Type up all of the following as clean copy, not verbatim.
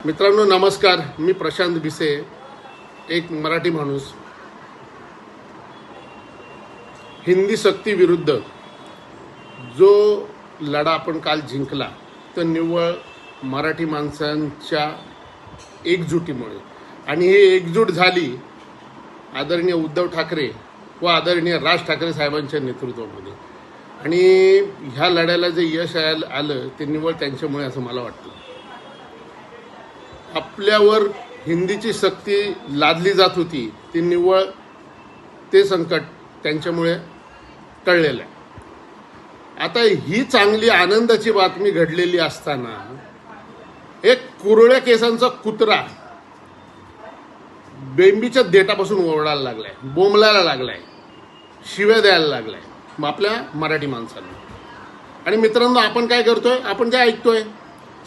मित्रांनो नमस्कार, मी प्रशांत भिसे, एक मराठी माणूस. हिंदी सक्ती विरुद्ध जो लढा आपण काल जिंकला तर निव्वळ मराठी माणसांच्या एकजुटीमुळे. आणि ही एकजूट झाली आदरणीय उद्धव ठाकरे व आदरणीय राज ठाकरे साहेबांच्या नेतृत्वामध्ये. आणि ह्या लढ्याला जे यश आलं ते निव्वळ त्यांच्यामुळे असं मला वाटतं. आपल्यावर हिंदीची सक्ती लादली जात होती ती निव्वळ ते संकट त्यांच्यामुळे टळलेलं आहे. आता ही चांगली आनंदाची बातमी घडलेली असताना एक कुरळ्या केसांचा कुत्रा बेंबीच्या देठापासून ओरडायला लागलाय, बोंबलायला लागलाय, शिव्या द्यायला लागलाय आपल्या मराठी माणसांना. आणि मित्रांनो, आपण काय करतोय, आपण काय ऐकतोय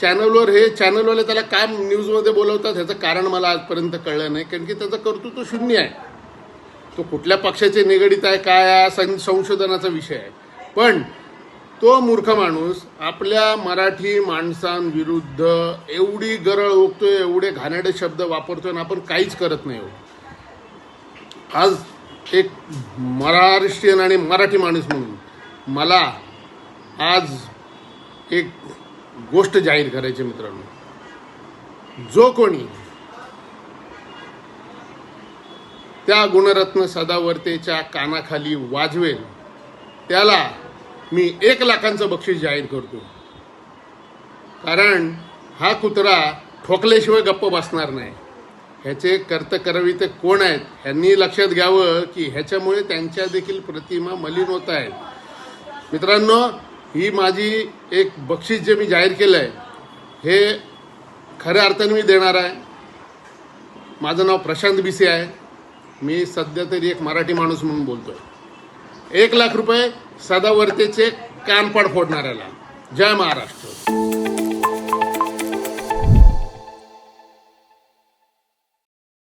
चॅनलवर, हे चॅनलवाले त्याला काय न्यूजमध्ये बोलवतात ह्याचं कारण मला आजपर्यंत कळलं नाही. कारण की त्याचं कर्तृत्व शून्य आहे. तो कुठल्या पक्षाचे निगडीत आहे काय आहे संशोधनाचा विषय आहे. पण तो मूर्ख माणूस आपल्या मराठी माणसांविरुद्ध एवढी गरळ ओकतोय, एवढे घाणेरडे शब्द वापरतोय आणि आपण काहीच करत नाही. आज एक महाराष्ट्रीयन आणि मराठी माणूस म्हणून मला आज एक गोष्ट जाहीर करायची. मित्रांनो, जो कोणी त्या गुणरत्न सदावर्तेच्या कानाखाली वाजवेल त्याला मी 1 लाखाचं बक्षीस जाहीर करतो. कारण हा कुत्रा ठोकल्याशिवाय गप्प बसणार नाही. ह्याचे कर्तकर्विते कोण आहेत ह्यांनी लक्षात घ्यावं की ह्याच्यामुळे त्यांच्या देखील प्रतिमा मलिन होत आहेत. मित्रांनो, ही माझी एक बक्षीस जे मी जाहीर केलं आहे हे खऱ्या अर्थाने मी देणार आहे. माझं नाव प्रशांत भिसे आहे. मी सध्या तरी एक मराठी माणूस म्हणून बोलतोय. 1 लाख रुपये सदावर्तेचे कानपाड फोडणाऱ्याला. जय महाराष्ट्र.